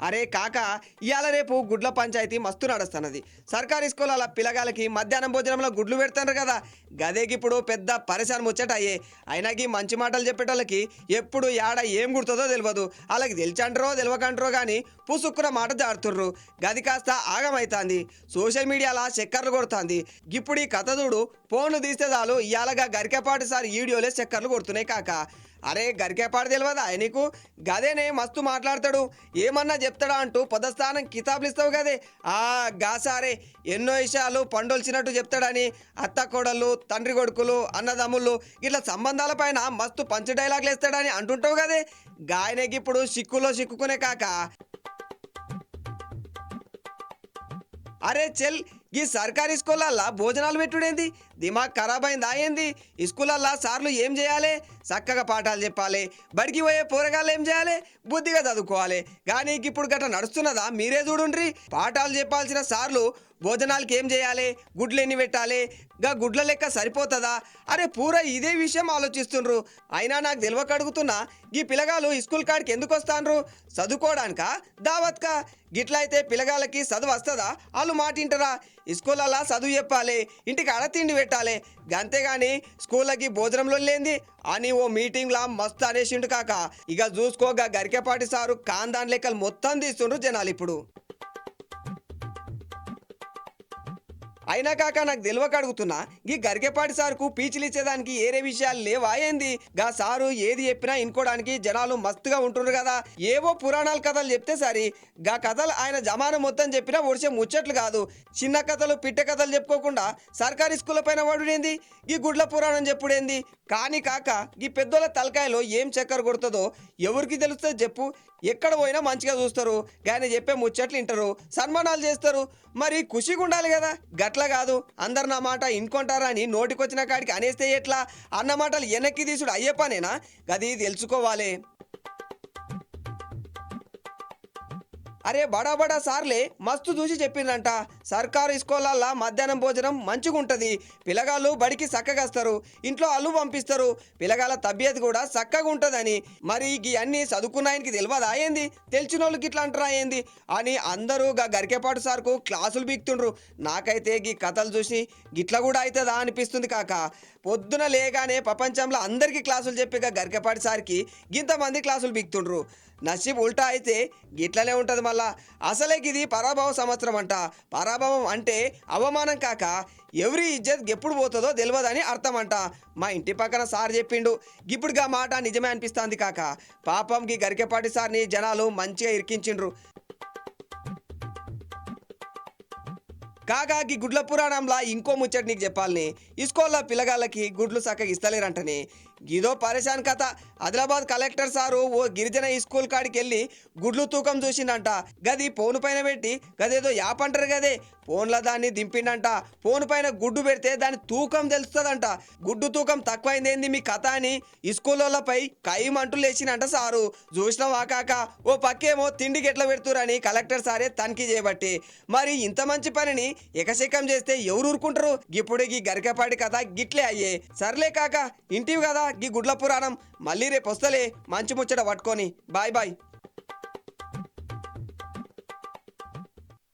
అరే కాక ఇవాళ రేపు గుడ్ల పంచాయతీ మస్తు నడుస్తున్నది. సర్కారీ స్కూళ్ళ పిల్లగాలకి మధ్యాహ్నం భోజనంలో గుడ్లు పెడతారు కదా, గదేకి ఇప్పుడు పెద్ద పరిశాన్ ముచ్చట అయ్యే. అయినాకి మంచి మాటలు చెప్పేటోళ్ళకి ఎప్పుడు యాడ ఏం గుర్తుందో తెలియదు. వాళ్ళకి తెలిచంటారో తెలియకంటారో కానీ పుసుక్కున మాట జారుతుర్రు. గది కాస్త ఆగమైతాంది. సోషల్ మీడియాలో చక్కర్లు కొడుతుంది. ఇప్పుడు ఈ కథ చూడు, ఫోన్లు తీస్తే చాలు ఇవాళగా గరికెపాటి సార్ వీడియోలే చక్కర్లు కొడుతున్నాయి కాక. అరే గరికేపాడు తెలియదా నీకు? గదేనే మస్తు మాట్లాడతాడు, ఏమన్నా చెప్తాడా అంటూ పదస్థానం కితాబులు ఇస్తావు కదే. గాసారే ఎన్నో విషయాలు పండొల్చినట్టు చెప్తాడని. అత్త కోడళ్ళు, తండ్రి కొడుకులు, అన్నదమ్ముళ్ళు ఇట్లా సంబంధాల పైన మస్తు పంచ డైలాగులు వేస్తాడని అంటుంటావు కదే. గాయనకి ఇప్పుడు సిక్కులో సిక్కుకునే కాక. అరే చెల్, ఈ సర్కారీ స్కూళ్ళల్లో భోజనాలు పెట్టుడేంది? దిమాగ్ ఖరాబ్ అయిందా ఏంది? ఈ స్కూళ్ళల్లో సార్లు ఏం చేయాలి? చక్కగా పాఠాలు చెప్పాలి. బడికి పోయే పోరగాళ్ళు ఏం చేయాలి? బుద్ధిగా చదువుకోవాలి. కానీ ఇప్పుడు గట్ట నడుస్తున్నదా? మీరే చూడుండ్రి. పాఠాలు చెప్పాల్సిన సార్లు భోజనాలకి ఏం చేయాలి, గుడ్లు ఎన్ని పెట్టాలి, గా గుడ్ల లెక్క సరిపోతుందా? అరే పూరా ఇదే విషయం ఆలోచిస్తుండ్రు. అయినా నాకు తెలియక అడుగుతున్నా, ఈ పిల్లగాళ్ళు స్కూల్ కాడికి ఎందుకు వస్తాండ్రు? చదువుకోవడానికా, దావత్కా? గిట్లయితే పిల్లగాళ్ళకి చదువు వస్తుందా? వాళ్ళు మాటింటరా? స్కూళ్ళల్లో చదువు చెప్పాలి, ఇంటికి అడ తిండి పెట్టాలి. అంతేగాని స్కూళ్ళకి భోజనంలో లేంది అని ఓ మీటింగ్లా మస్తు అనేసిండు కాక. ఇక చూసుకోగా గరికెపాటి సారు కాందాన్ లెక్కలు మొత్తం తీస్తుండ్రు జనాలు ఇప్పుడు. అయినా కాక నాకు తెలియక అడుగుతున్నా, ఈ గరికెపాటి సార్కు పీచులు ఇచ్చేదానికి ఏరే విషయాలు లేవా ఏంది? గా సారు ఏది చెప్పినా ఇనుకోవడానికి జనాలు మస్తుగా ఉంటున్నారు కదా. ఏవో పురాణాల కథలు చెప్తే సరి, గా కథలు ఆయన జమానం మొత్తం చెప్పినా ఒడిసే ముచ్చట్లు కాదు. చిన్న కథలు పిట్ట కథలు చెప్పుకోకుండా సర్కారీ స్కూళ్ళ పైన వాడుడేంది, ఈ గుడ్ల పురాణం చెప్పుడేంది? కానీ కాక ఈ పెద్దోళ్ళ తలకాయలో ఏం చక్కర కొడుతుందో ఎవరికి తెలుస్తుంది చెప్పు? ఎక్కడ పోయినా మంచిగా చూస్తారు, కానీ చెప్పే ముచ్చట్లు వింటారు, సన్మానాలు చేస్తారు. మరి ఖుషిగా ఉండాలి కదా. గట్ల కాదు, అందరు నా మాట ఇంకొంటారా అని నోటికొచ్చిన కాడికి అనేస్తే ఎట్లా? అన్న మాటలు వెనక్కి తీసుడు అయ్యప్పనేనా? గది తెలుసుకోవాలి. అరే బడా బడా సార్లే మస్తు చూసి చెప్పిందంట, సర్కారు స్కూళ్ళల్లో మధ్యాహ్నం భోజనం మంచిగా ఉంటుంది, పిల్లగాళ్ళు బడికి చక్కగా వస్తారు, ఇంట్లో అల్లు పంపిస్తారు, పిల్లగాళ్ళ తబియత్ కూడా చక్కగా ఉంటుందని. మరి ఈ అన్నీ చదువుకున్నాయనికి తెలియదా ఏంది? తెలిసిన వాళ్ళకి ఇట్లా అంటారా ఏంది అని అందరూ గరికెపాటు సార్కు క్లాసులు బీక్తుండ్రు. నాకైతే ఈ కథలు చూసి గిట్లా కూడా అవుతుందా అనిపిస్తుంది కాక. పొద్దున లేగానే ప్రపంచంలో అందరికీ క్లాసులు చెప్పి గరికెపాటి సార్కి ఇంతమంది క్లాసులు బీక్తుండ్రు. నసీబ్ ఉల్టా అయితే గిట్లనే ఉంటుంది మళ్ళా. అసలే ఇది పరాభవ సంవత్సరం అంట. పరాభవం అంటే అవమానం కాక ఎవరి ఇజ్జత్ ఎప్పుడు పోతుందో తెలియదని అర్థం అంట. మా ఇంటి పక్కన సార్ చెప్పిండు. ఇప్పుడుగా మాట నిజమే అనిపిస్తుంది కాక. పాపం గరికెపాటి సార్ని జనాలు మంచిగా ఇరికించిండ్రు కాగా. గుడ్ల పురాణంలా ఇంకో ముచ్చట నీకు చెప్పాలని, ఇస్కూల్లో పిల్లగాళ్ళకి గుడ్లు చక్కగా ఇస్తలేరంటని. ఇదో పరేషాన్ కథ. ఆదిలాబాద్ కలెక్టర్ సారు ఓ గిరిజన స్కూల్ కాడికి వెళ్ళి గుడ్లు తూకం చూసిండంట. గది ఫోన్ పైన పెట్టి గదేదో యాప్ అంటారు గదే, ఫోన్లో దాన్ని దింపిండంట. ఫోన్ పైన గుడ్డు పెడితే దాని తూకం తెలుస్తుందంట. గుడ్డు తూకం తక్కువైంది ఏంది మీ కథ అని స్కూళ్ళపై కైమంటూ లేచినంట సారు. చూసినావా కాక? ఓ పక్కేమో తిండికి ఎట్లా పెడుతురని కలెక్టర్ సారే తనిఖీ చేయబట్టి. మరి ఇంత మంచి పనిని ఎకశకం చేస్తే ఎవరు ఊరుకుంటారు? ఇప్పుడు గరికెపాటి కథ గిట్లే అయ్యే. సర్లే కాక, ఇంటివి కదా గుడ్ల పురాణం. మళ్ళీ రేపు వస్తలే మంచి ముచ్చట పట్టుకొని. Bye bye.